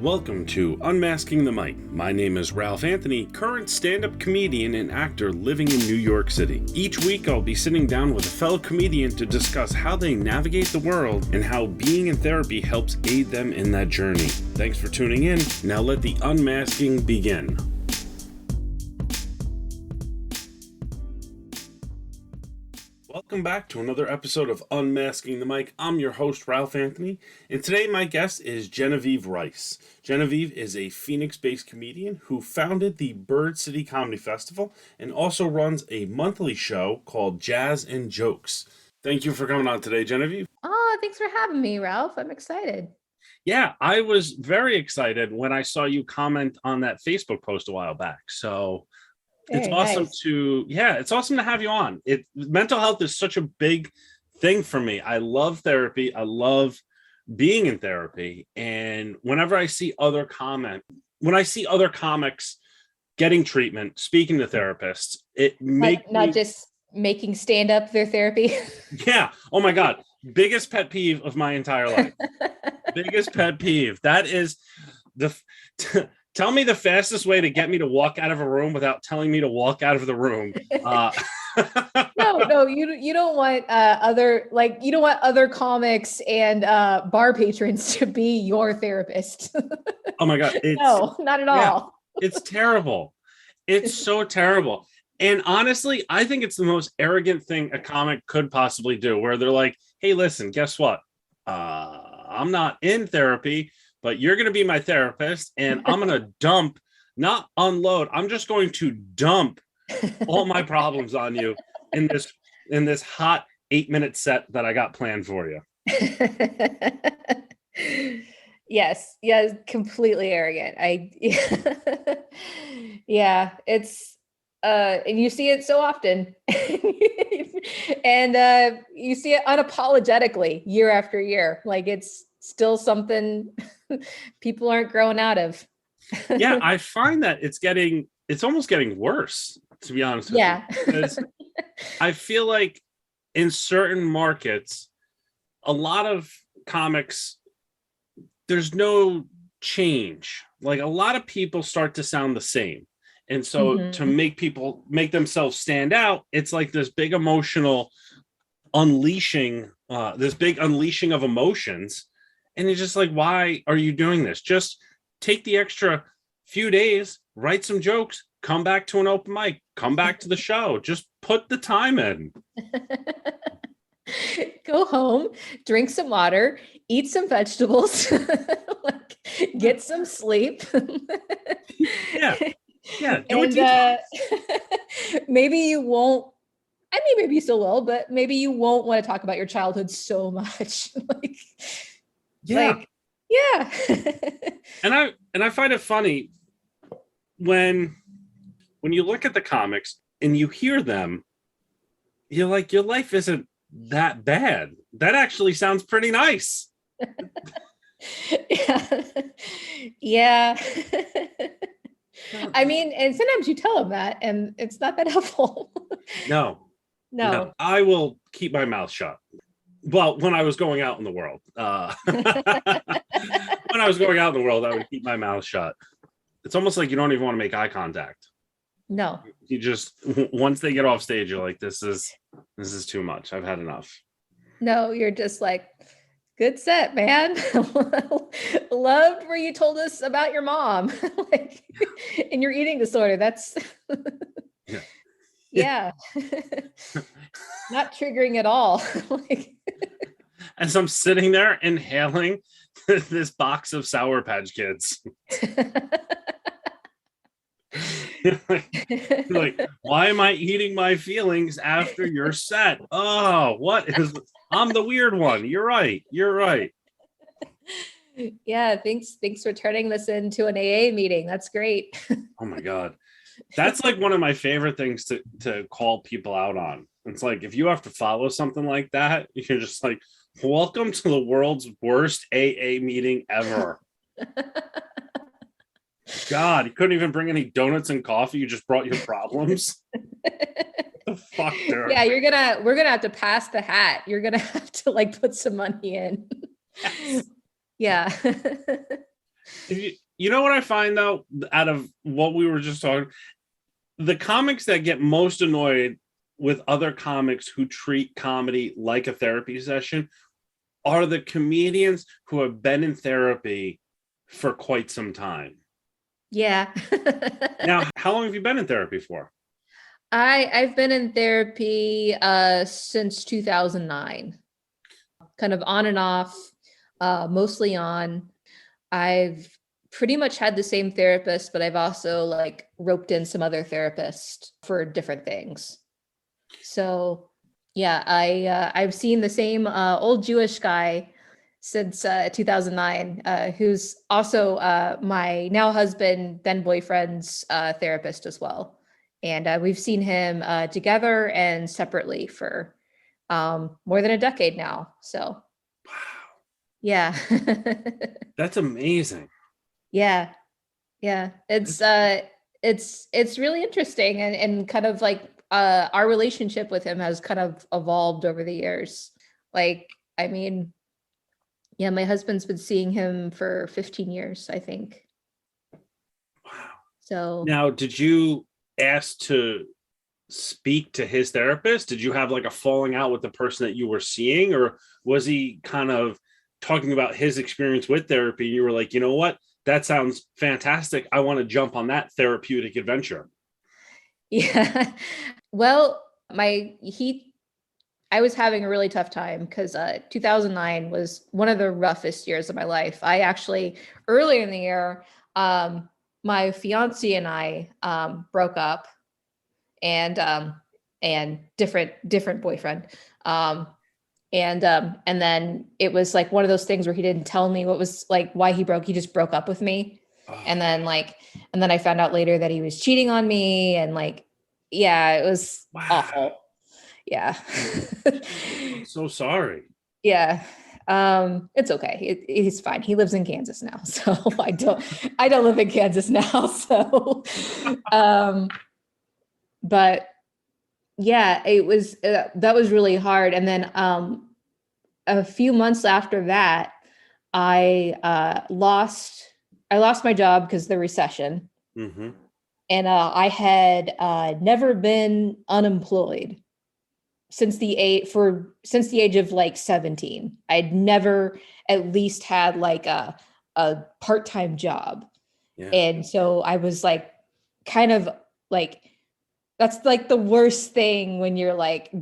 Welcome to Unmasking the Mic. My name is Ralph Anthony, current stand-up comedian and actor living in New York City. Each week I'll be sitting down with a fellow comedian to discuss how they navigate the world and how being in therapy helps aid them in that journey. Thanks for tuning in. Now let the unmasking begin. Welcome back to another episode of Unmasking the Mic. I'm your host, Ralph Anthony, and today my guest is Genevieve Rice. Genevieve is a Phoenix-based comedian who founded the Bird City Comedy Festival and also runs a monthly show called Jazz and Jokes. Thank you for coming on today, Genevieve. Oh, thanks for having me, Ralph. I'm excited. Yeah, I was very excited when I saw you comment on that Facebook post a while back. So it's awesome it's awesome to have you on. Mental health is such a big thing for me. I love therapy. I love being in therapy. And whenever I see other comics getting treatment, speaking to therapists, it makes not just making stand-up their therapy. Yeah. Oh my God. Biggest pet peeve of my entire life. Biggest pet peeve. That is tell me the fastest way to get me to walk out of a room without telling me to walk out of the room. No, you don't want you don't want other comics and bar patrons to be your therapist. Oh my God. No, not at all. It's terrible. It's so terrible. And honestly, I think it's the most arrogant thing a comic could possibly do, where they're like, hey, listen, guess what? I'm not in therapy, but you're going to be my therapist, and I'm going to not unload. I'm just going to dump all my problems on you in this hot 8-minute set that I got planned for you. Yes, completely arrogant. It's and you see it so often. And you see it unapologetically year after year. Like it's still something people aren't growing out of. Yeah, I find that it's almost getting worse, to be honest with you. Because I feel like in certain markets, a lot of comics, there's no change. Like a lot of people start to sound the same. And so to make themselves stand out, it's like this big emotional unleashing, this big unleashing of emotions. And it's just like, why are you doing this? Just take the extra few days, write some jokes, come back to an open mic, come back to the show. Just put the time in. Go home, drink some water, eat some vegetables, get some sleep. Yeah. Maybe you won't. I mean, maybe you still will, but maybe you won't want to talk about your childhood so much. And I find it funny when you look at the comics and you hear them, you're like, your life isn't that bad. That actually sounds pretty nice. Yeah. I mean, and sometimes you tell them that, and it's not that helpful. No. I will keep my mouth shut. Well, when I was going out in the world, I would keep my mouth shut. It's almost like you don't even want to make eye contact. No. You just, once they get off stage, you're like, this is too much. I've had enough. No, you're just like, good set, man. Loved where you told us about your mom, and your eating disorder. That's yeah. Not triggering at all. As I'm sitting there inhaling this box of Sour Patch Kids. like, why am I eating my feelings after your set? Oh, I'm the weird one. You're right. Yeah, thanks for turning this into an AA meeting. That's great. Oh my God. That's like one of my favorite things to call people out on. It's like, if you have to follow something like that, you're just like, welcome to the world's worst AA meeting ever. God, you couldn't even bring any donuts and coffee. You just brought your problems. The fuck, dude. Yeah, we're gonna have to pass the hat. You're gonna have to put some money in. Yes. Yeah. You know what I find though, out of what we were just talking, the comics that get most annoyed with other comics who treat comedy like a therapy session are the comedians who have been in therapy for quite some time. Yeah. Now, how long have you been in therapy for? I've been in therapy since 2009, kind of on and off, mostly on. I've pretty much had the same therapist, but I've also like roped in some other therapists for different things. So yeah, I've seen the same old Jewish guy since 2009, who's also my now husband, then boyfriend's therapist as well. And we've seen him together and separately for more than a decade now. So Wow, yeah. that's amazing. Yeah. Yeah. It's really interesting, and kind of like our relationship with him has kind of evolved over the years. Like, I mean, yeah, my husband's been seeing him for 15 years, I think. Wow. So Now, did you ask to speak to his therapist? Did you have like a falling out with the person that you were seeing, or was he kind of talking about his experience with therapy? You were like, you know what? That sounds fantastic. I want to jump on that therapeutic adventure. yeah. Well, I was having a really tough time because 2009 was one of the roughest years of my life. I actually, earlier in the year, my fiance and I broke up, and different boyfriend. And then it was like one of those things where he didn't tell me what was like why he broke. He just broke up with me. Oh, And then I found out later that he was cheating on me, and like, yeah, it was wow. awful. Yeah. I'm so sorry. Yeah. It's okay. He's fine. He lives in Kansas now. So I don't live in Kansas now. So, but yeah, it was, that was really hard. And then, a few months after that, I lost my job because of the recession. Mm-hmm. And, I had, never been unemployed since the age of like 17. I'd never at least had like a part-time job. Yeah. And so I was like, kind of like, that's like the worst thing when you're like,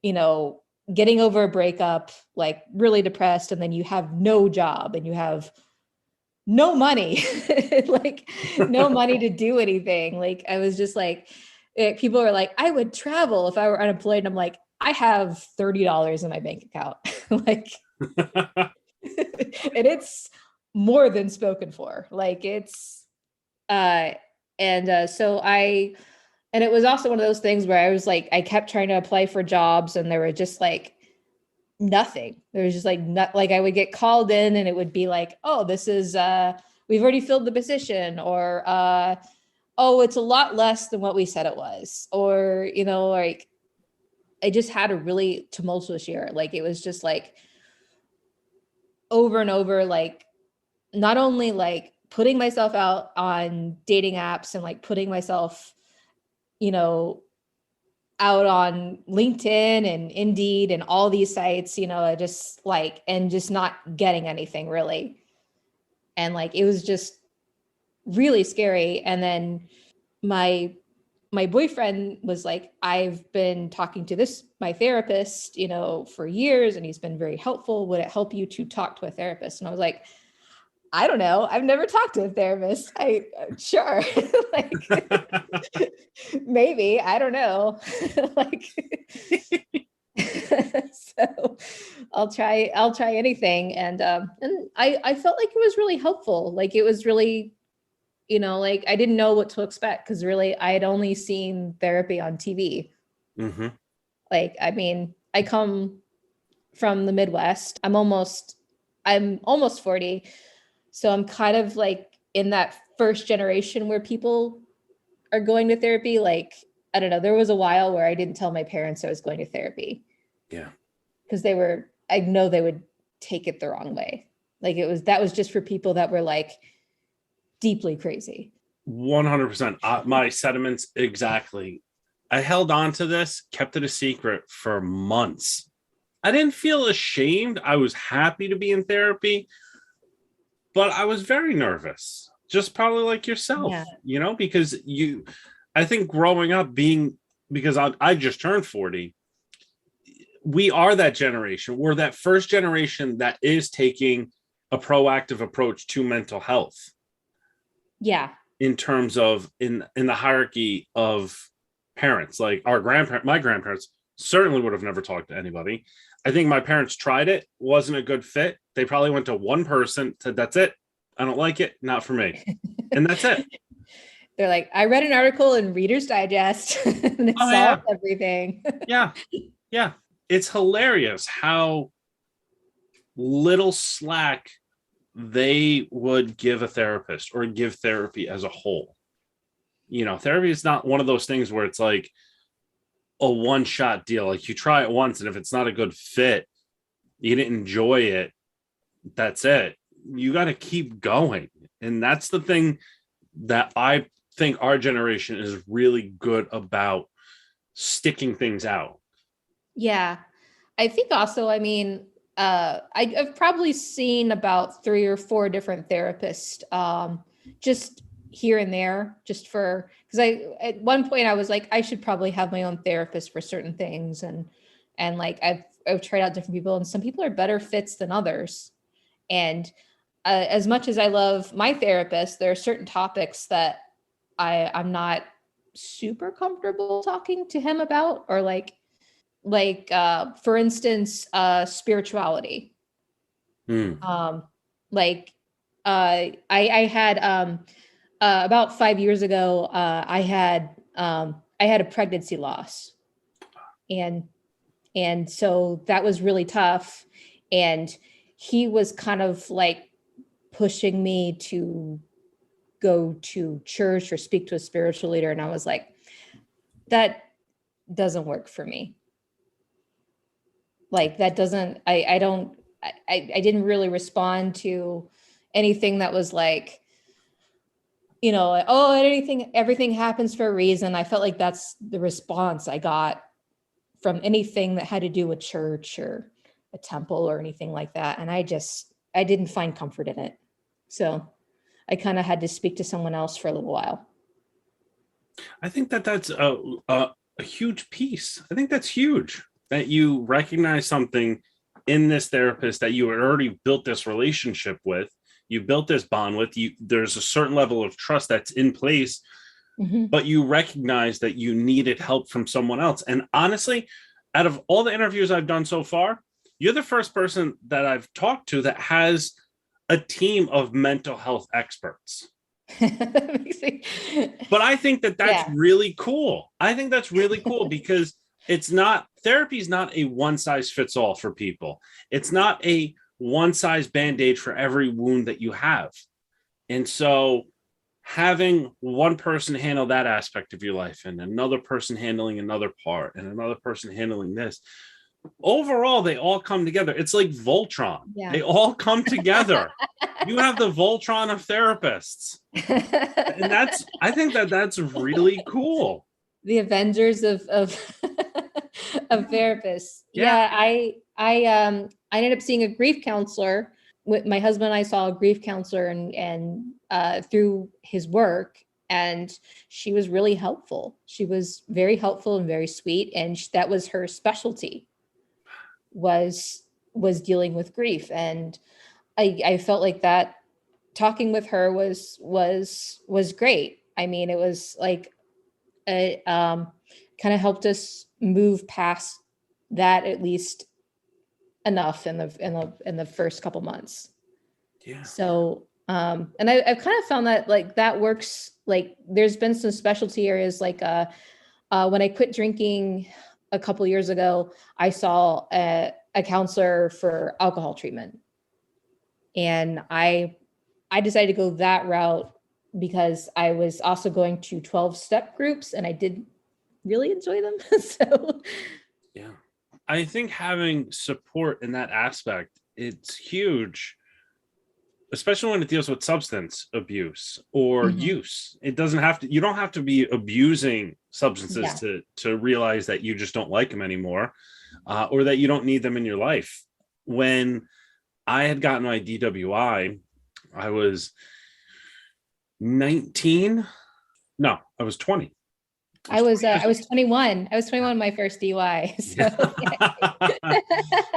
you know, getting over a breakup, like really depressed, and then you have no job and you have no money, like no money to do anything. Like I was just like, people are like, I would travel if I were unemployed. And I'm like, I have $30 in my bank account. Like, and it's more than spoken for. Like it's, and it was also one of those things where I was like, I kept trying to apply for jobs, and there were just like nothing. There was just like not like I would get called in, and it would be like, oh, this is we've already filled the position, or oh, it's a lot less than what we said it was, or like I just had a really tumultuous year. Like it was just like over and over, like not only like putting myself out on dating apps and like putting myself, you know, out on LinkedIn and Indeed and all these sites, I just like, and just not getting anything really. And like, it was just really scary. And then my boyfriend was like, I've been talking to my therapist, for years, and he's been very helpful. Would it help you to talk to a therapist? And I was like, I don't know. I've never talked to a therapist. Sure. Like maybe, I don't know. Like so I'll try anything. And I felt like it was really helpful. Like it was really, like I didn't know what to expect, because really I had only seen therapy on TV. Mm-hmm. Like, I mean, I come from the Midwest. I'm almost 40. So I'm kind of like in that first generation where people are going to therapy. Like, I don't know, there was a while where I didn't tell my parents I was going to therapy. Yeah. Because I know they would take it the wrong way. Like that was just for people that were like deeply crazy. 100%. My sentiments exactly. I held on to this, kept it a secret for months. I didn't feel ashamed. I was happy to be in therapy, but I was very nervous, just probably like yourself, because I think growing up because I just turned 40, we are that generation. We're that first generation that is taking a proactive approach to mental health. Yeah. In terms of in the hierarchy of parents, like my grandparents certainly would have never talked to anybody. I think my parents tried it, wasn't a good fit. They probably went to one person, said, that's it. I don't like it. Not for me. And that's it. They're like, I read an article in Reader's Digest and it solved everything. Yeah. It's hilarious how little slack they would give a therapist or give therapy as a whole. Therapy is not one of those things where it's like a one-shot deal. Like you try it once, and if it's not a good fit, you didn't enjoy it, that's it. You got to keep going. And that's the thing that I think our generation is really good about, sticking things out. Yeah. I think also, I've probably seen about 3 or 4 different therapists, just here and there, just because at one point I was like, I should probably have my own therapist for certain things. And like, I've tried out different people, and some people are better fits than others. And as much as I love my therapist, there are certain topics that I'm not super comfortable talking to him about, or for instance, spirituality. I had about 5 years ago, I had a pregnancy loss, and so that was really tough. And he was kind of like pushing me to go to church or speak to a spiritual leader, and I was like, that doesn't work for me. Like that doesn't, I didn't really respond to anything that was like, everything happens for a reason. I felt like that's the response I got from anything that had to do with church or a temple or anything like that. And I didn't find comfort in it. So I kind of had to speak to someone else for a little while. I think that's a huge piece. I think that's huge that you recognize something in this therapist that you had already built this relationship with. You built this bond with. There's a certain level of trust that's in place, but you recognize that you needed help from someone else. And honestly, out of all the interviews I've done so far, you're the first person that I've talked to that has a team of mental health experts. But I think that's really cool. I think that's really cool because therapy is not a one size fits all for people. It's not a one size band-aid for every wound that you have. And so having one person handle that aspect of your life and another person handling another part and another person handling this, overall, they all come together. It's like Voltron. Yeah. They all come together. You have the Voltron of therapists. And I think that's really cool. The Avengers of of therapists. Yeah, I ended up seeing a grief counselor. With my husband and I saw a grief counselor and through his work, and she was really helpful. She was very helpful and very sweet, and that was her specialty, was dealing with grief. And I felt like that talking with her was great. I mean, it was like kind of helped us move past that, at least enough in the first couple months. Yeah. So and I've kind of found that like that works. Like there's been some specialty areas, like when I quit drinking a couple years ago, I saw a counselor for alcohol treatment, and I decided to go that route because I was also going to 12-step groups, and I did really enjoy them. So yeah, I think having support in that aspect, it's huge, especially when it deals with substance abuse or use. It doesn't have to, you don't have to be abusing substances to realize that you just don't like them anymore, or that you don't need them in your life. When I had gotten my DWI, I was 19. No, I was 20. I was 21. I was 21 my first DUI. So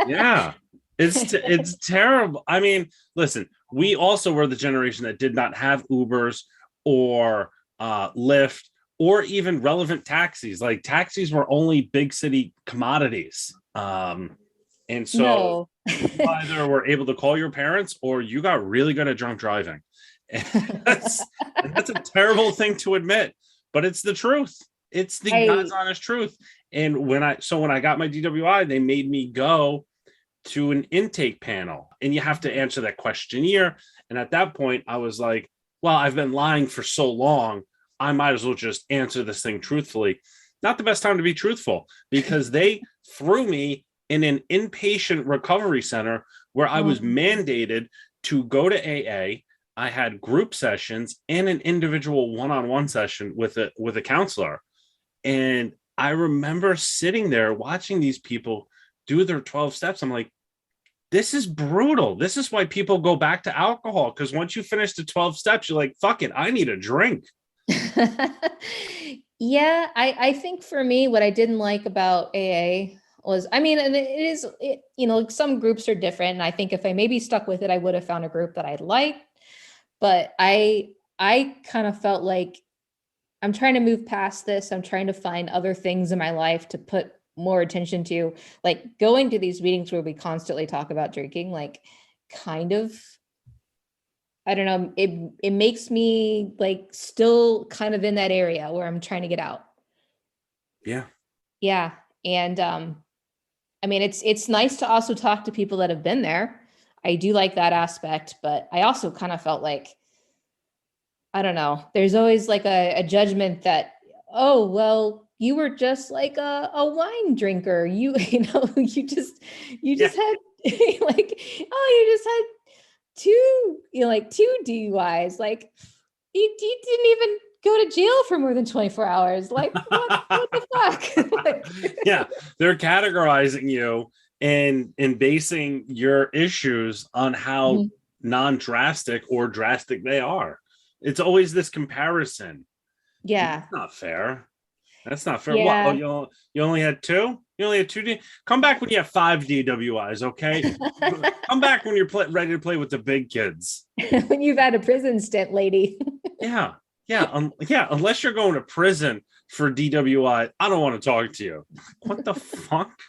yeah. It's terrible. I mean, listen, we also were the generation that did not have Ubers or Lyft or even relevant taxis. Like taxis were only big city commodities. And so you either were able to call your parents or you got really good at drunk driving. And that's a terrible thing to admit, but it's the truth. It's the God's honest truth. And when I got my DWI, they made me go to an intake panel and you have to answer that questionnaire. And at that point, I was like, well, I've been lying for so long, I might as well just answer this thing truthfully. Not the best time to be truthful, because they threw me in an inpatient recovery center where I was mandated to go to AA. I had group sessions and an individual one-on-one session with a counselor. And I remember sitting there watching these people do their 12 steps. I'm like, this is brutal. This is why people go back to alcohol. Because once you finish the 12 steps, you're like, fuck it, I need a drink. Yeah, I think for me, what I didn't like about AA was, I mean, and some groups are different. And I think if I maybe stuck with it, I would have found a group that I liked. But I kind of felt like I'm trying to move past this. I'm trying to find other things in my life to put more attention to, like going to these meetings where we constantly talk about drinking, like kind of, I don't know, it makes me like still kind of in that area where I'm trying to get out. Yeah. Yeah. And I mean, it's nice to also talk to people that have been there. I do like that aspect, but I also kind of felt like, I don't know, there's always like a judgment that, oh, well, you were just like a wine drinker. You know, you just had like, oh, you just had two DUIs. Like you didn't even go to jail for more than 24 hours. Like what the fuck? Like, yeah, they're categorizing you and basing your issues on how non-drastic or drastic they are. It's always this comparison. Yeah. That's not fair. That's not fair. Yeah. What? Oh, you only had two? You only had two? Come back when you have 5 DWIs, okay? Come back when you're ready to play with the big kids. When you've had a prison stint, lady. Yeah. Unless you're going to prison for DWI, I don't want to talk to you. What the fuck?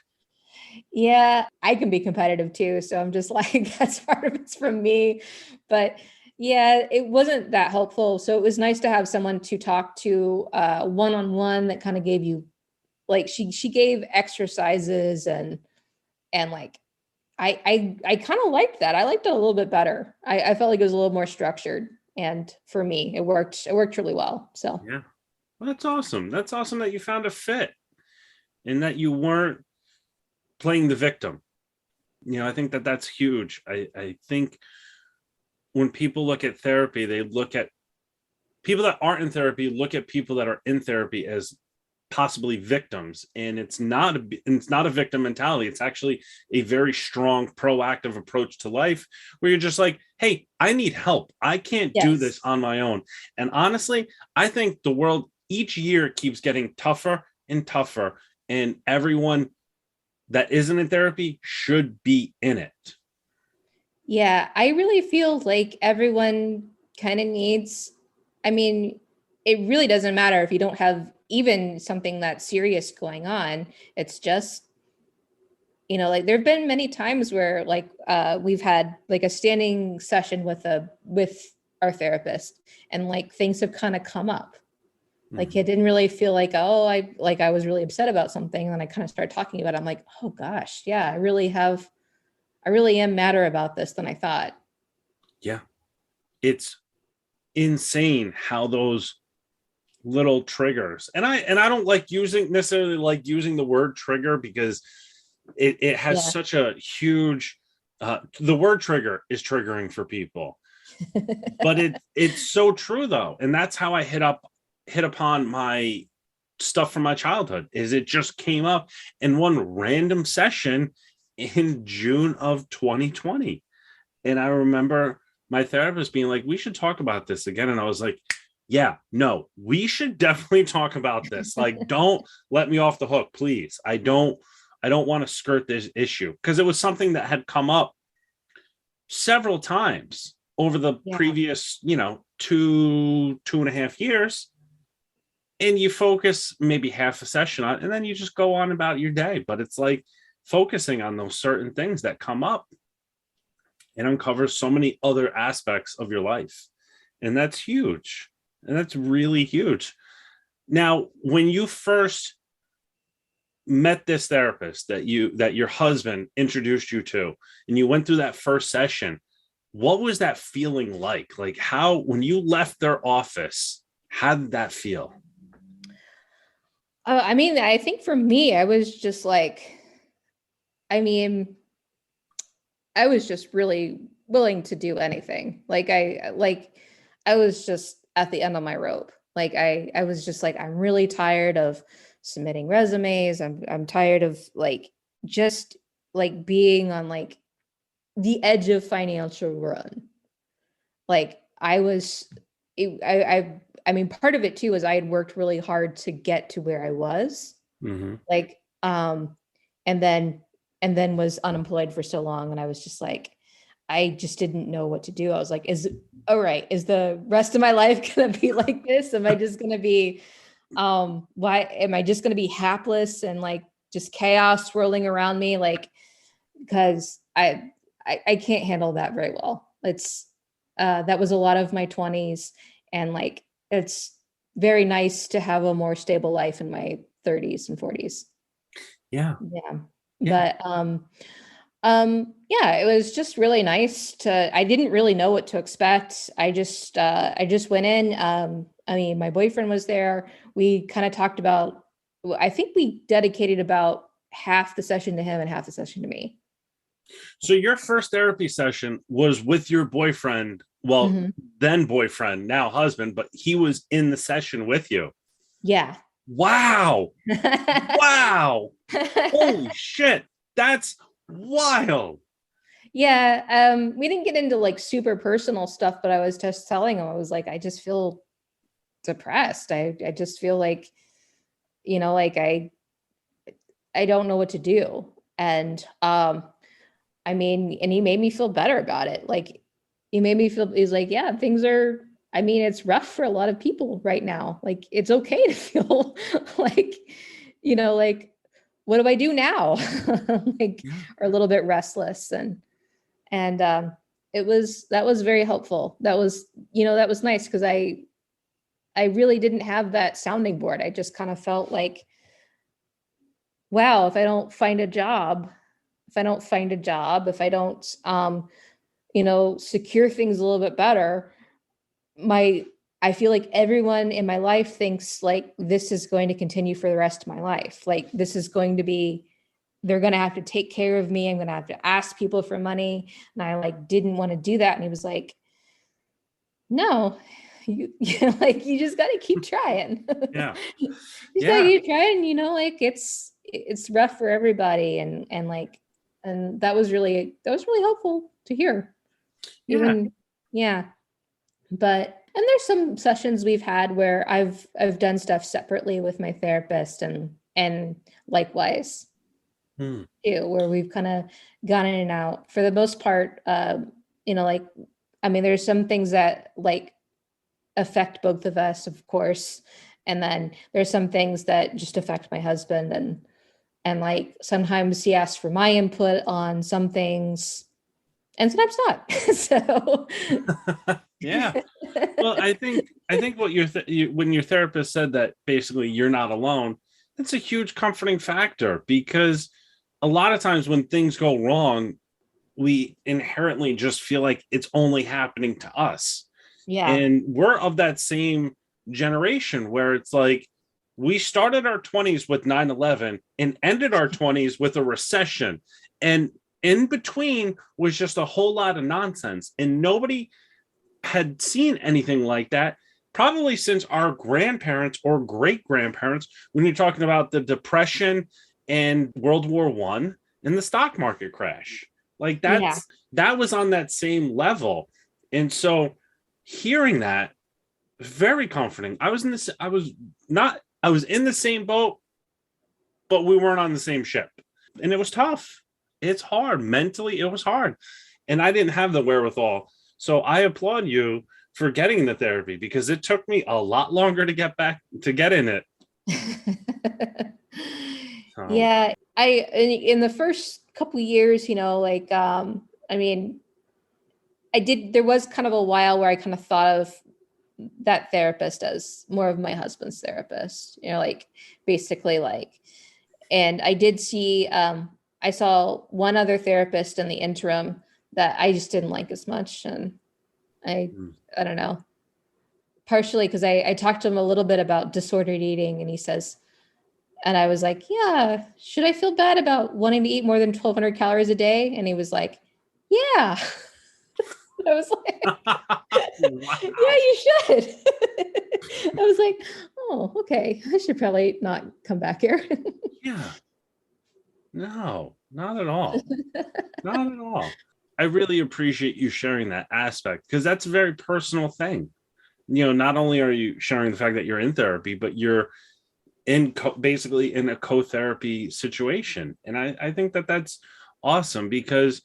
Yeah, I can be competitive too. So I'm just like, that's part of it's from me. But yeah, it wasn't that helpful. So it was nice to have someone to talk to one-on-one that kind of gave you, like she gave exercises and like I kind of liked that. I liked it a little bit better. I felt like it was a little more structured. And for me, it worked really well. So yeah. Well, that's awesome. That's awesome that you found a fit and that you weren't playing the victim. You know, I think that's huge. I think when people look at therapy, they look at people that aren't in therapy, look at people that are in therapy as possibly victims. And it's not a victim mentality. It's actually a very strong, proactive approach to life where you're just like, hey, I need help. I can't do this on my own. And honestly, I think the world each year keeps getting tougher and tougher. And everyone that isn't in therapy should be in it. Yeah, I really feel like everyone kind of needs, I mean, it really doesn't matter if you don't have even something that's serious going on. It's just, like there've been many times where like we've had like a standing session with our therapist and like things have kind of come up. Like it didn't really feel like, oh, I was really upset about something. And I kind of started talking about it. I'm like, oh gosh, yeah, I really am madder about this than I thought. Yeah. It's insane how those little triggers, and I don't necessarily like using the word trigger because it has such a huge the word trigger is triggering for people. But it's so true though. And that's how I hit upon my stuff from my childhood. Is it just came up in one random session in June of 2020. And I remember my therapist being like, we should talk about this again. And I was like, yeah, no, we should definitely talk about this. Like, don't let me off the hook, please. I don't want to skirt this issue, because it was something that had come up several times over the previous, 2.5 years. And you focus maybe half a session on, and then you just go on about your day. But it's like focusing on those certain things that come up and uncovers so many other aspects of your life. And that's huge. And that's really huge. Now, when you first met this therapist that your husband introduced you to, and you went through that first session, what was that feeling like? Like, how, when you left their office, how did that feel? I mean, I think for me, I was just like, I was just really willing to do anything. I was just at the end of my rope. Like I was just like, I'm really tired of submitting resumes. I'm tired of just being on the edge of financial ruin. I mean, part of it too is I had worked really hard to get to where I was, and then was unemployed for so long. And I was just like, I just didn't know what to do. I was like, is the rest of my life going to be like this? Am I just going to be, why am I just going to be hapless and just chaos swirling around me? Because I can't handle that very well. That was a lot of my 20s, and it's very nice to have a more stable life in my 30s and 40s. Yeah. But it was just really nice I didn't really know what to expect. I just went in. I mean, my boyfriend was there. We kind of talked about, I think we dedicated about half the session to him and half the session to me. So your first therapy session was with your boyfriend, then boyfriend, now husband, but he was in the session with you. Yeah. Wow. Wow. Holy shit. That's wild. Yeah. We didn't get into super personal stuff, but I was just telling him, I was like, I just feel depressed. I just feel I don't know what to do. And I mean, and he made me feel better about it. He made me feel, he's like, yeah, things are, I mean, it's rough for a lot of people right now. It's okay to feel what do I do now? Or a little bit restless. And that was very helpful. That was nice, because I really didn't have that sounding board. I just kind of felt like, wow, if I don't find a job, if I don't secure things a little bit better, I feel like everyone in my life thinks this is going to continue for the rest of my life. This is going to be, they're going to have to take care of me. I'm going to have to ask people for money. And I didn't want to do that. And he was like, no, you just got to keep trying. Yeah. You got to keep trying, it's rough for everybody. And that was really helpful to hear. But, and there's some sessions we've had where I've done stuff separately with my therapist, and likewise too, where we've kind of gone in and out. For the most part, I mean, there's some things that affect both of us, of course. And then there's some things that just affect my husband, and sometimes he asks for my input on some things, and sometimes not. So yeah. Well, I think what when your therapist said that basically you're not alone, that's a huge comforting factor, because a lot of times when things go wrong, we inherently just feel like it's only happening to us. Yeah. And we're of that same generation where it's we started our 20s with 9/11 and ended our 20s with a recession. And in between was just a whole lot of nonsense. And nobody had seen anything like that probably since our grandparents or great grandparents, when you're talking about the Depression and World War I and the stock market crash. Like that was on that same level. And so hearing that, very comforting. I was in the same boat, but we weren't on the same ship. And it was tough. It's hard. Mentally, it was hard. And I didn't have the wherewithal. So I applaud you for getting the therapy, because it took me a lot longer to get in it. Yeah. In the first couple of years, I mean, there was kind of a while where I kind of thought of that therapist as more of my husband's therapist, basically and I did see, I saw one other therapist in the interim that I just didn't like as much. And I don't know, partially because I talked to him a little bit about disordered eating, and he says, and I was like, yeah, should I feel bad about wanting to eat more than 1,200 calories a day? And he was like, yeah. I was like, wow. Yeah, you should. I was like, oh, okay. I should probably not come back here. Yeah. No, not at all. Not at all. I really appreciate you sharing that aspect, because that's a very personal thing. Not only are you sharing the fact that you're in therapy, but you're basically in a co-therapy situation. And I think that that's awesome, because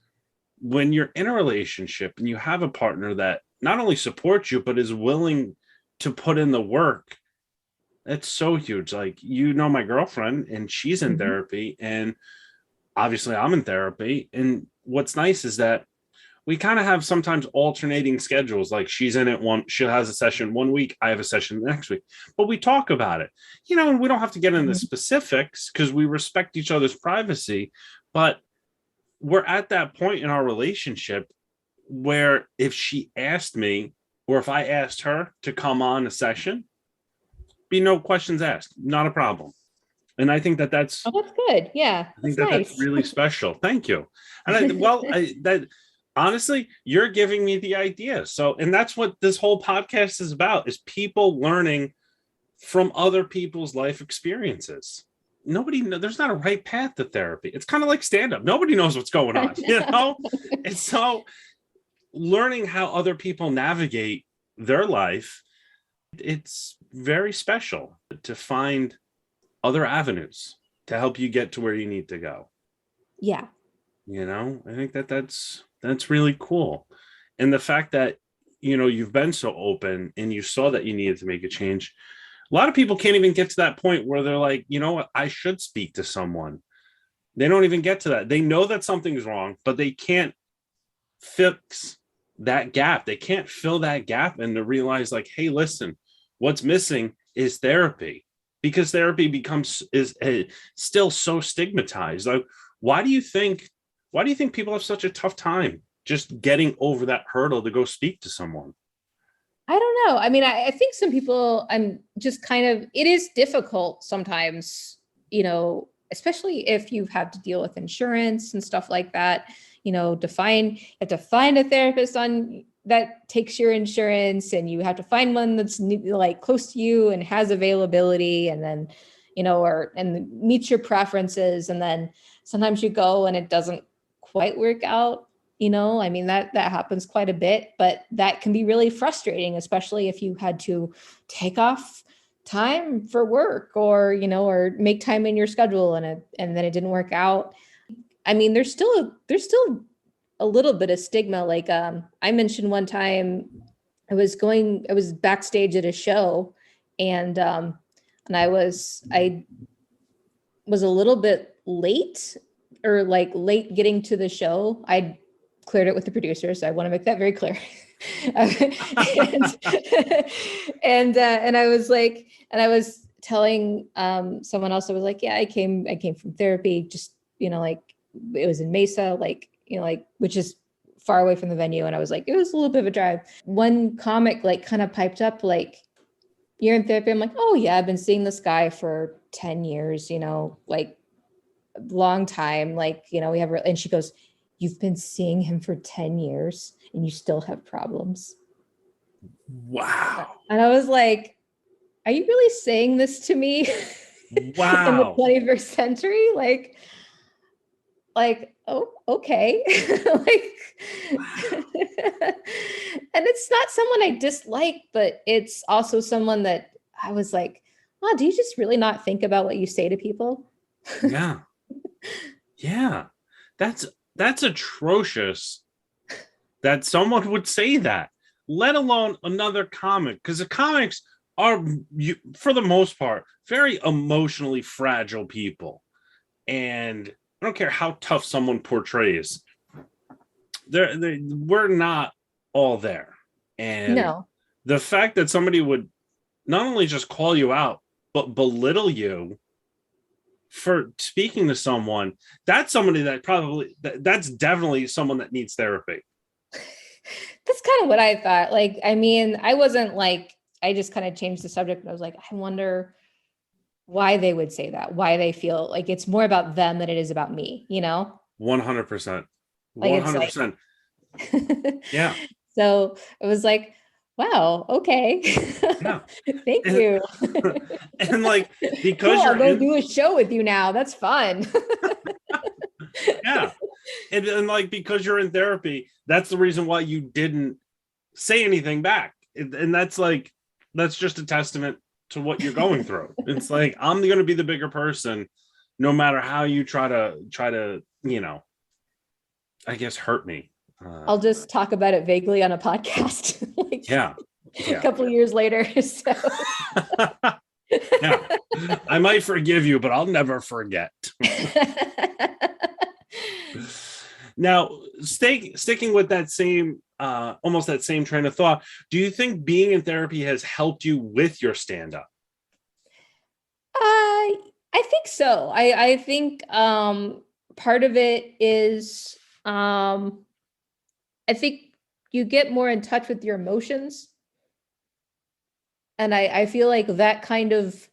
when you're in a relationship and you have a partner that not only supports you, but is willing to put in the work, that's so huge. Like, my girlfriend, and she's in therapy, and obviously I'm in therapy. And what's nice is that we kind of have sometimes alternating schedules. Like, she has a session one week, I have a session the next week, but we talk about it, and we don't have to get into specifics because we respect each other's privacy. But we're at that point in our relationship where if she asked me, or if I asked her to come on a session, be no questions asked, not a problem. And I think that's good. Yeah, I think that's really special. Thank you. And honestly, you're giving me the idea. So, and that's what this whole podcast is about, is people learning from other people's life experiences. There's not a right path to therapy. It's kind of like stand-up. Nobody knows what's going on, And so learning how other people navigate their life, it's very special to find other avenues to help you get to where you need to go. Yeah. I think that's really cool. And the fact that, you've been so open and you saw that you needed to make a change. A lot of people can't even get to that point where they're like, you know what, I should speak to someone. They don't even get to that. They know that something's wrong, but they can't fix that gap. They can't fill that gap and to realize, like, hey, listen, what's missing is therapy, because therapy is still so stigmatized. Like, why do you think people have such a tough time just getting over that hurdle to go speak to someone? I don't know. I mean, I think some people, I'm just kind of, it is difficult sometimes, especially if you've had to deal with insurance and stuff like that, you have to find a therapist that takes your insurance, and you have to find one that's like close to you and has availability, and then, and meets your preferences. And then sometimes you go and it doesn't quite work out. I mean, that happens quite a bit, but that can be really frustrating, especially if you had to take off time for work, or, or make time in your schedule and then it didn't work out. I mean, there's still a little bit of stigma. Like, I mentioned one time I was backstage at a show, and I was a little bit late, or like late getting to the show. I cleared it with the producers. So I want to make that very clear. and I was like, and I was telling someone else, I was like, yeah, I came from therapy, just, like, it was in Mesa, like, which is far away from the venue. And I was like, it was a little bit of a drive. One comic like kind of piped up, like, you're in therapy? I'm like, oh yeah, I've been seeing this guy for 10 years, like, long time. Like, we have, and she goes, you've been seeing him for 10 years and you still have problems. Wow. And I was like, are you really saying this to me in the Wow. 21st century? Oh, okay. And it's not someone I dislike, but it's also someone that I was like, oh, do you just really not think about what you say to people? Yeah. Yeah. That's atrocious that someone would say that, let alone another comic, because the comics are, for the most part, very emotionally fragile people. And I don't care how tough someone portrays, we're not all there. And No. the fact that somebody would not only just call you out, but belittle you for speaking to someone, that's somebody that probably, that's definitely someone that needs therapy. That's kind of what I thought. Like, I mean, I wasn't like, I just kind of changed the subject and I was like, I wonder why they would say that, why they feel like it's more about them than it is about me, 100%. Like it's like 100%. Yeah. So it was like, wow, okay. Yeah. Thank And, you. and like, because Cool, I'll you're go do a show with you now. That's fun. yeah. And like, because you're in therapy, that's the reason why you didn't say anything back. And that's like, that's just a testament to what you're going through. It's like, I'm going to be the bigger person, no matter how you try to, I guess, hurt me. I'll just talk about it vaguely on a podcast. Like, yeah. A couple of years later. So yeah. I might forgive you, but I'll never forget. Now, sticking with that same, almost that same train of thought, do you think being in therapy has helped you with your stand-up? I think so. I think part of it is I think you get more in touch with your emotions. And I feel like that kind of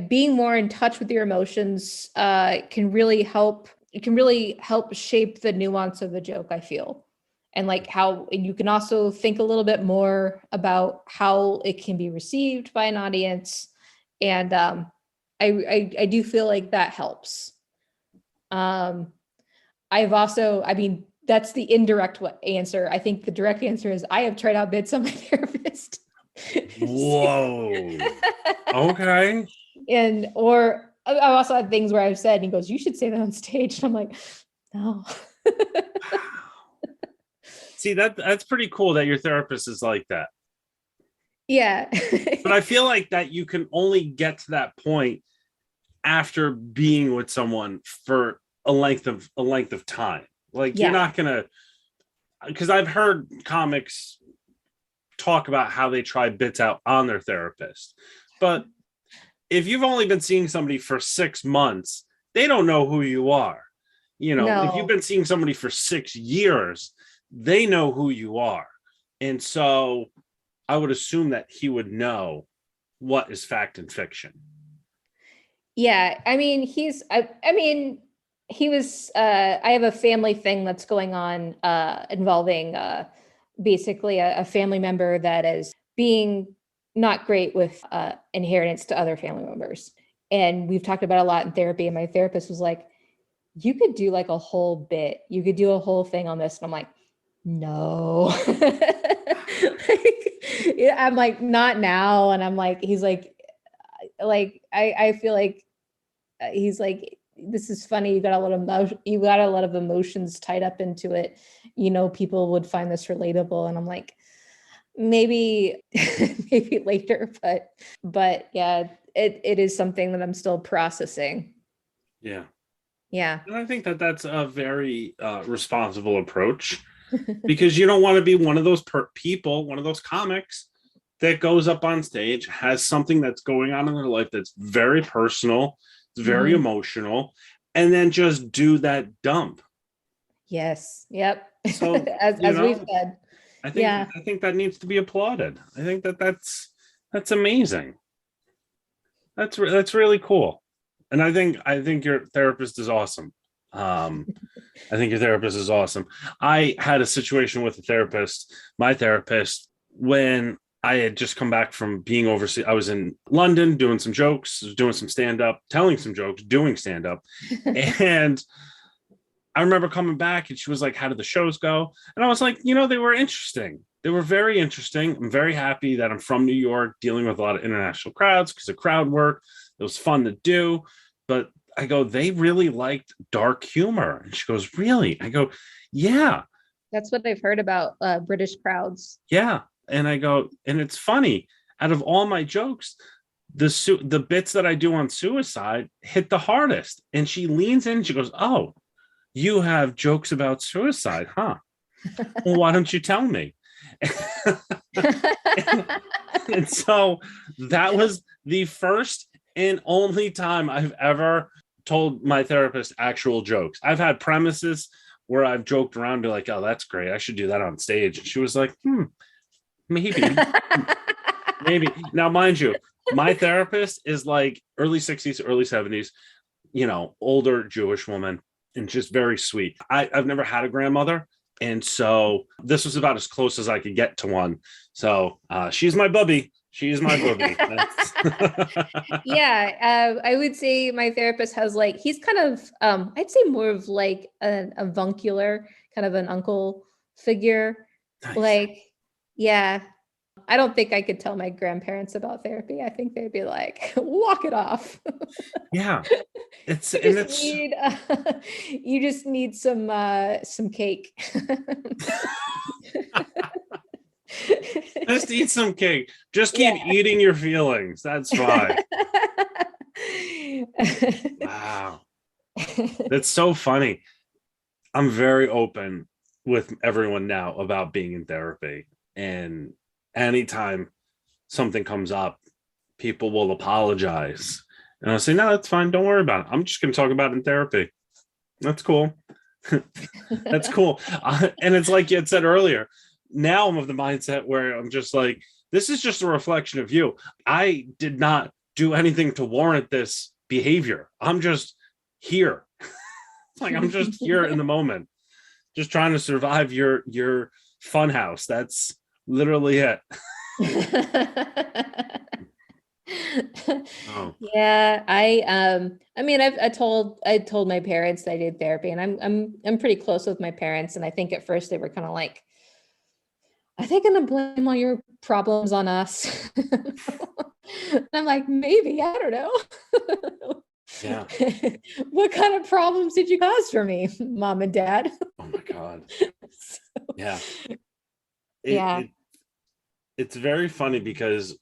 being more in touch with your emotions can really help. It can really help shape the nuance of the joke, I feel. And like how you can also think a little bit more about how it can be received by an audience. And I do feel like that helps. I've also, I mean, that's the indirect answer. I think the direct answer is I have tried out bits on my therapist. Whoa. Okay. Or I also had things where I've said, and he goes, you should say that on stage. And I'm like, no. See, that's pretty cool that your therapist is like that. Yeah. But I feel like that you can only get to that point after being with someone for a length of time. Like, you're not gonna, because I've heard comics talk about how they try bits out on their therapist. But if you've only been seeing somebody for 6 months, they don't know who you are. If you've been seeing somebody for 6 years, they know who you are. And so I would assume that he would know what is fact and fiction. Yeah. I mean, he was, I have a family thing that's going on involving basically a family member that is being not great with inheritance to other family members. And we've talked about a lot in therapy. And my therapist was like, you could do like a whole bit. You could do a whole thing on this. And I'm like, no. I'm like, not now. And I'm like, he's like I feel like he's like, this is funny. You got a lot of emotions tied up into it. People would find this relatable. And I'm like, maybe later, but yeah, it is something that I'm still processing. Yeah. Yeah. And I think that that's a very responsible approach, because you don't want to be one of those people, one of those comics that goes up on stage, has something that's going on in their life that's very personal, it's very emotional, and then just do that dump. Yes. Yep. So as we've said. I think that needs to be applauded. I think that's amazing. That's really cool. And I think your therapist is awesome. I think your therapist is awesome. I had a situation with my therapist, when I had just come back from being overseas. I was in London doing some jokes, doing some stand-up, telling some jokes, doing stand-up. And I remember coming back and she was like, how did the shows go? And I was like, they were interesting. They were very interesting. I'm very happy that I'm from New York, dealing with a lot of international crowds because of crowd work. It was fun to do. But I go, they really liked dark humor. And she goes, really? I go, yeah. That's what I've heard about British crowds. Yeah. And I go, and it's funny. Out of all my jokes, the bits that I do on suicide hit the hardest. And she leans in and she goes, oh, you have jokes about suicide, huh? Well, why don't you tell me? and so that was the first and only time I've ever told my therapist actual jokes. I've had premises where I've joked around, be like, oh, that's great, I should do that on stage. And she was like, maybe. Maybe. Now, mind you, my therapist is like early 60s, early 70s, older Jewish woman, and just very sweet. I've never had a grandmother. And so this was about as close as I could get to one. So she's my bubby. She is my bubby. Yeah. I would say my therapist has he's kind of, I'd say more of like an avuncular, kind of an uncle figure. Nice. Yeah. I don't think I could tell my grandparents about therapy. I think they'd be like, walk it off. Yeah. You just need some cake. Just eat some cake. Just keep eating your feelings. That's fine. Wow. That's so funny. I'm very open with everyone now about being in therapy. And anytime something comes up, people will apologize. And I'll say, no, that's fine. Don't worry about it. I'm just going to talk about it in therapy. That's cool. That's cool. And it's like you had said earlier, now I'm of the mindset where I'm just like, this is just a reflection of you. I did not do anything to warrant this behavior. I'm just here. I'm just here in the moment, just trying to survive your fun house. That's literally it. Oh. Yeah, I mean, I told my parents that I did therapy, and I'm pretty close with my parents, and I think at first they were kind of like, are they gonna blame all your problems on us? I'm like, maybe, I don't know. Yeah. What kind of problems did you cause for me, mom and dad? Oh my God. Yeah. It's very funny because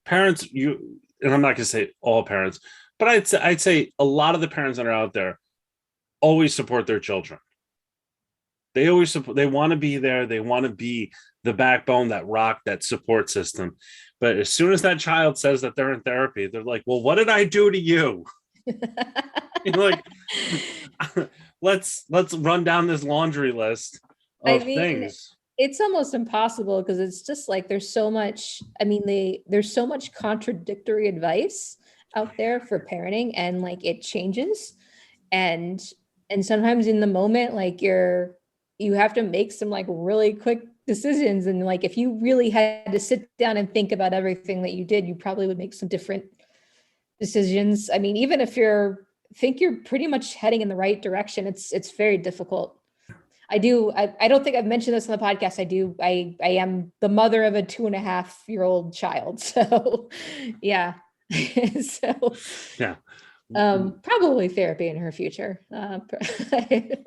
parents, and I'm not gonna say all parents, but I'd say a lot of the parents that are out there always support their children. They always support, they want to be there, they want to be the backbone, that rock, that support system. But as soon as that child says that they're in therapy, they're like, well, what did I do to you? Like, let's run down this laundry list of things. It's almost impossible because it's just like there's so much contradictory advice out there for parenting, and like it changes, and sometimes in the moment, like you have to make some like really quick decisions, and like if you really had to sit down and think about everything that you did, you probably would make some different decisions. I mean, even if think you're pretty much heading in the right direction, it's very difficult. I don't think I've mentioned this on the podcast. I am the mother of a 2.5-year-old child. So yeah. So yeah. Probably therapy in her future. Oh,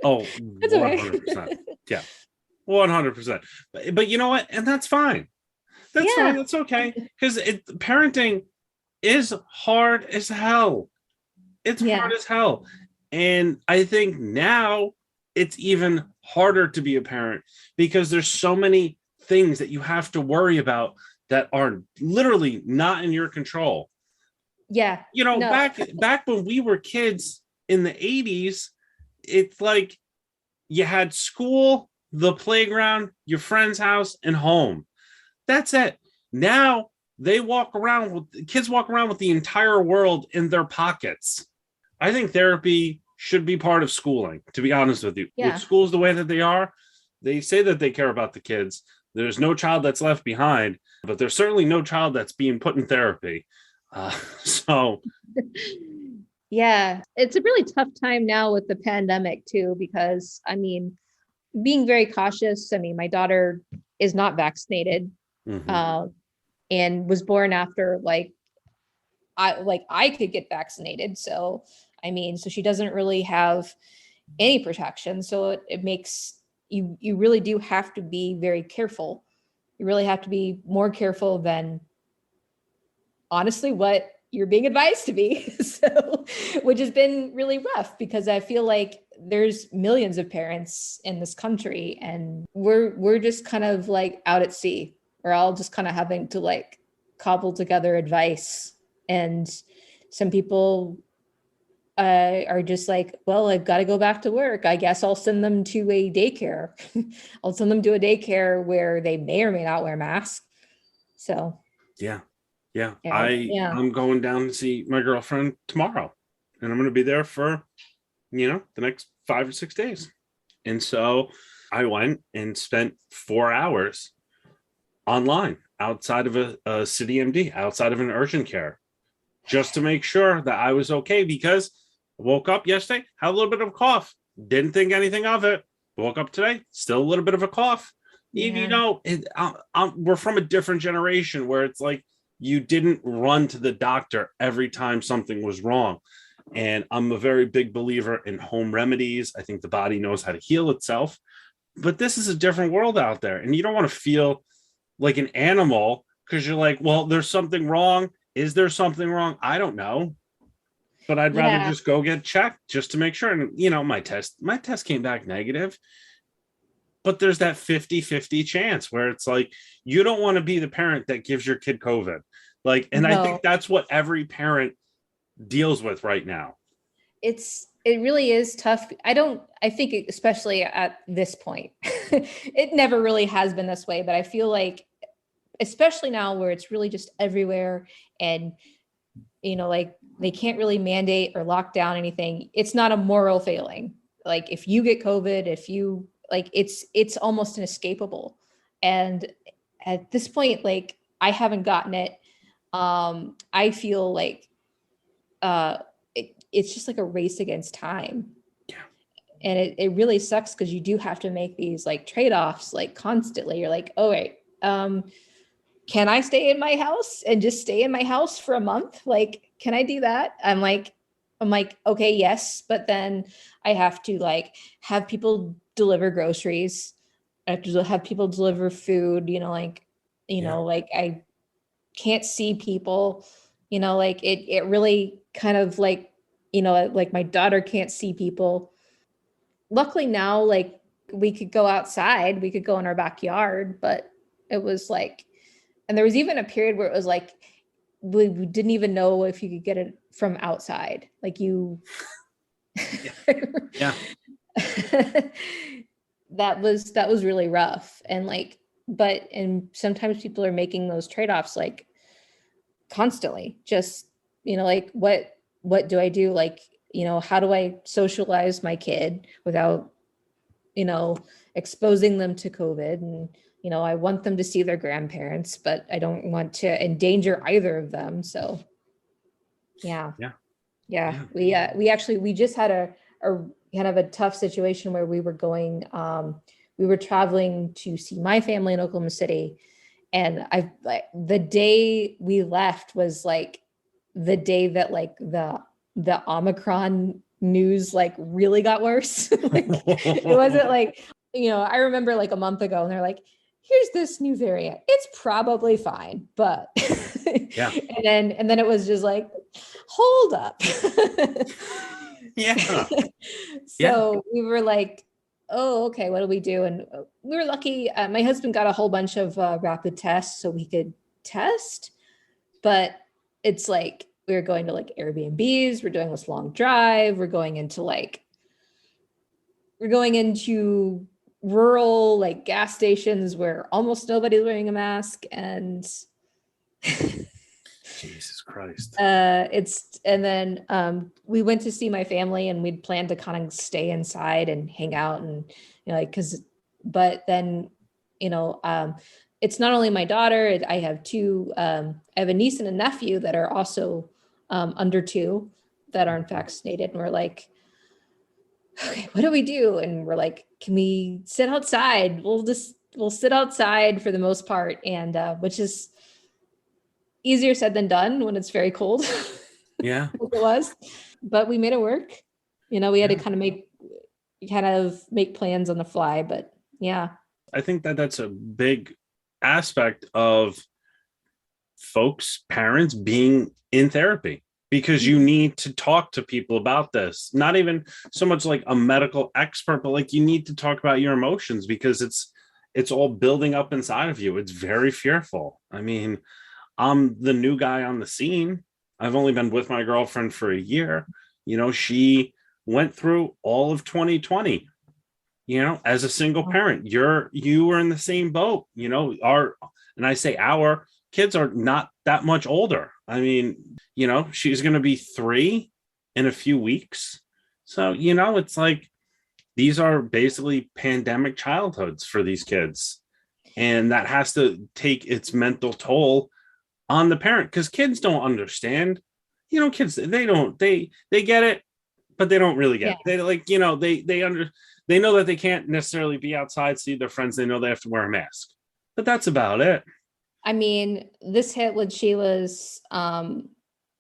100%. Yeah. 100%. But you know what? And that's fine. That's fine. That's okay. Because parenting is hard as hell. It's hard as hell. And I think now it's even harder to be a parent because there's so many things that you have to worry about that are literally not in your control. Yeah. Back when we were kids in the 80s, it's like you had school, the playground, your friend's house, and home. That's it. Now kids walk around with the entire world in their pockets. I think therapy should be part of schooling, to be honest with you. Yeah. With schools the way that they are, they say that they care about the kids, there's no child that's left behind, but there's certainly no child that's being put in therapy. So yeah, it's a really tough time now with the pandemic too, because I mean, being very cautious. I mean, my daughter is not vaccinated, and was born after I could get vaccinated. So I mean, so she doesn't really have any protection. So it makes you really do have to be very careful. You really have to be more careful than honestly what you're being advised to be. So, which has been really rough because I feel like there's millions of parents in this country and we're just kind of like out at sea. We're all just kind of having to like cobble together advice. And some people are just like, well, I've got to go back to work. I guess I'll send them to a daycare. I'll send them to a daycare where they may or may not wear masks. So yeah. I'm going down to see my girlfriend tomorrow, and I'm going to be there for, the next 5 or 6 days. And so I went and spent 4 hours online outside of a city MD, outside of an urgent care, just to make sure that I was okay, because I woke up yesterday, had a little bit of a cough, didn't think anything of it. Woke up today, still a little bit of a cough. Yeah. We're from a different generation where it's like you didn't run to the doctor every time something was wrong. And I'm a very big believer in home remedies. I think the body knows how to heal itself. But this is a different world out there. And you don't want to feel like an animal because you're like, well, there's something wrong. Is there something wrong? I don't know. But I'd rather just go get checked just to make sure. And, my test came back negative. But there's that 50-50 chance where it's like, you don't want to be the parent that gives your kid COVID. I think that's what every parent deals with right now. It really is tough. I think especially at this point, it never really has been this way, but I feel like, especially now where it's really just everywhere and, like they can't really mandate or lock down anything. It's not a moral failing. Like if you get COVID, if you like, it's almost inescapable. And at this point, like I haven't gotten it. I feel like, it's just like a race against time. Yeah. And it really sucks because you do have to make these like trade-offs like constantly. You're like, oh wait, can I stay in my house and just stay in my house for a month? Like, can I do that? I'm like, okay, yes. But then I have to like have people deliver groceries. I have to have people deliver food, like I can't see people, like it really kind of like, like my daughter can't see people. Luckily now, like we could go outside, we could go in our backyard, but it was like, and there was even a period where it was like, we didn't even know if you could get it from outside. Like you, yeah. that was really rough. And like, and sometimes people are making those trade-offs like constantly, just, like what do I do? Like, how do I socialize my kid without, exposing them to COVID? And, I want them to see their grandparents, but I don't want to endanger either of them. So yeah. We just had a kind of a tough situation where we were traveling to see my family in Oklahoma City. And the day we left was like the day that like the Omicron news like really got worse. Like, it wasn't like, I remember like a month ago and they're like, here's this new variant. It's probably fine, but yeah. And then it was just like, hold up. Yeah. So we were like, oh, okay, what do we do? And we were lucky. My husband got a whole bunch of rapid tests so we could test, but it's like, we were going to like Airbnbs, we're doing this long drive, we're going into rural like gas stations where almost nobody's wearing a mask. And Jesus Christ. And then we went to see my family and we'd planned to kind of stay inside and hang out and, but then, It's not only my daughter, I have I have a niece and a nephew that are also under 2 that aren't vaccinated. And we're like, okay, what do we do? And we're like, can we sit outside? We'll sit outside for the most part. And which is easier said than done when it's very cold. Yeah. It was, but we made it work. We had to kind of make plans on the fly, but yeah. I think that that's a big aspect of folks, parents being in therapy, because you need to talk to people about this. Not even so much like a medical expert, but like you need to talk about your emotions, because it's all building up inside of you. It's very fearful. I mean, I'm the new guy on the scene. I've only been with my girlfriend for a year. She went through all of 2020, as a single parent. You were in the same boat. And I say our kids are not that much older. I mean, she's going to be 3 in a few weeks. So, it's like these are basically pandemic childhoods for these kids. And that has to take its mental toll on the parent, because kids don't understand. Kids, they get it, but they don't really get it. They they know that they can't necessarily be outside, see their friends. They know they have to wear a mask, but that's about it. I mean, this hit when she was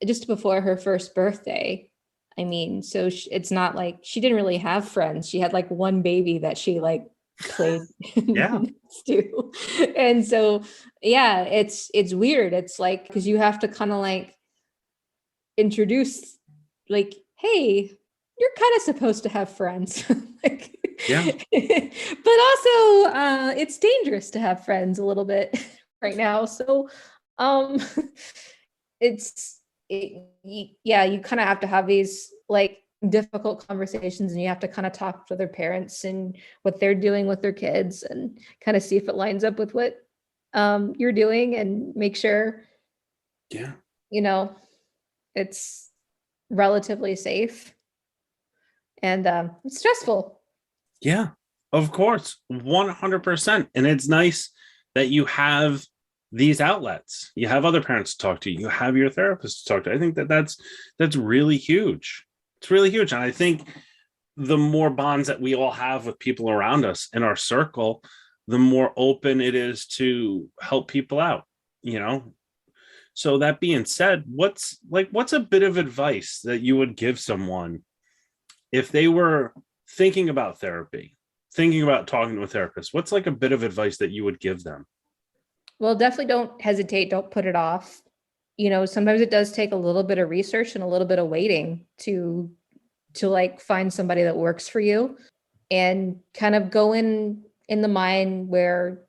just before her first birthday. I mean, so it's not like she didn't really have friends. She had like one baby that she like played next to. And so, yeah, it's weird. It's like, because you have to kind of like introduce like, hey, you're kind of supposed to have friends. Like, yeah. But also it's dangerous to have friends a little bit right now. So you kind of have to have these like difficult conversations, and you have to kind of talk to their parents and what they're doing with their kids, and kind of see if it lines up with what you're doing, and make sure it's relatively safe. And it's stressful. Yeah, of course, 100%. And it's nice that you have these outlets. You have other parents to talk to. You have your therapist to talk to. I think that's really huge. It's really huge. And I think the more bonds that we all have with people around us in our circle, the more open it is to help people out, So that being said, what's a bit of advice that you would give someone if they were thinking about therapy, thinking about talking to a therapist? What's like a bit of advice that you would give them? Well, definitely don't hesitate. Don't put it off. Sometimes it does take a little bit of research and a little bit of waiting to like find somebody that works for you, and kind of go in the mind where,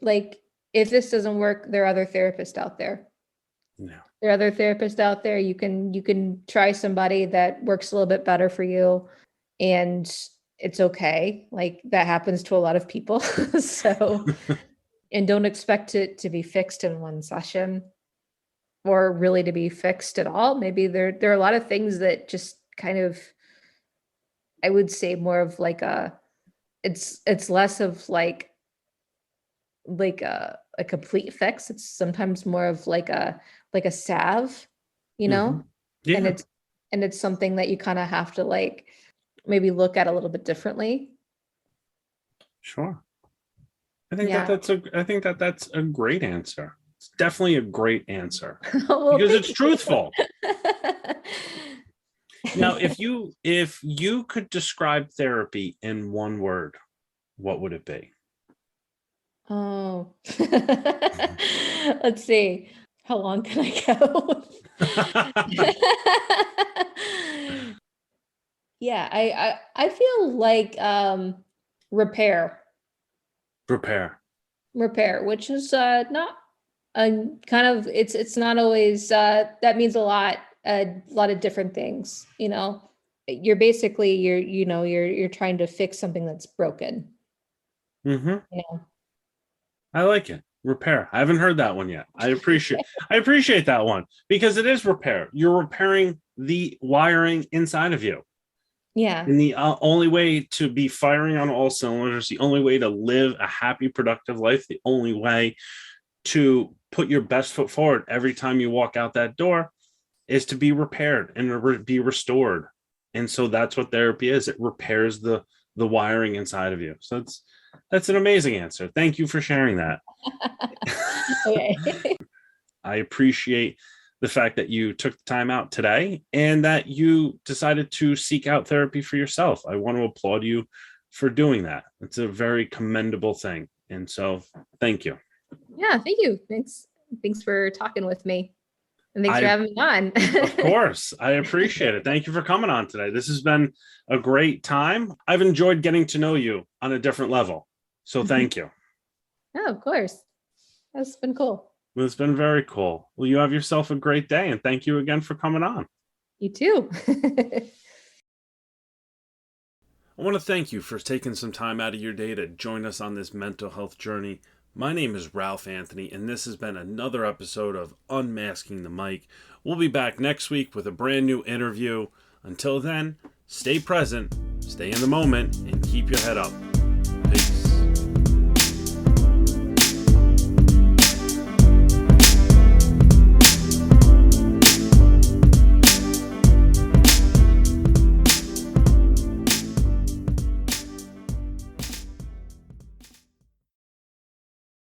like, if this doesn't work, there are other therapists out there. No. There are other therapists out there. You can try somebody that works a little bit better for you, and it's okay. Like, that happens to a lot of people. So, and don't expect it to be fixed in one session, or really to be fixed at all. Maybe there are a lot of things that just kind of, I would say, more of like it's less of like a complete fix. It's sometimes more of like a salve, Yeah. and it's something that you kind of have to like maybe look at a little bit differently. Sure. I think that's a great answer. It's definitely a great answer. Well, because it's truthful. Now, if you could describe therapy in one word, what would it be? Oh, let's see. How long can I go? Yeah, I feel like repair, which is not kind of, it's not always that means a lot of different things. You're basically you're trying to fix something that's broken. Mm-hmm. I like it. Repair. I haven't heard that one yet. I appreciate that one, because it is repair. You're repairing the wiring inside of you. Yeah. And the only way to be firing on all cylinders, the only way to live a happy, productive life, the only way to put your best foot forward every time you walk out that door is to be repaired and be restored. And so that's what therapy is. It repairs the wiring inside of you. So that's an amazing answer. Thank you for sharing that. Okay. I appreciate the fact that you took the time out today and that you decided to seek out therapy for yourself. I want to applaud you for doing that. It's a very commendable thing. And so thank you. Yeah, thank you. Thanks for talking with me. And thanks for having me on. Of course. I appreciate it. Thank you for coming on today. This has been a great time. I've enjoyed getting to know you on a different level. So thank you. Oh, of course. That's been cool. Well, it's been very cool. Well, you have yourself a great day, and thank you again for coming on. You too. I want to thank you for taking some time out of your day to join us on this mental health journey. My name is Ralph Anthony, and this has been another episode of Unmasking the Mic. We'll be back next week with a brand new interview. Until then, stay present, stay in the moment, and keep your head up.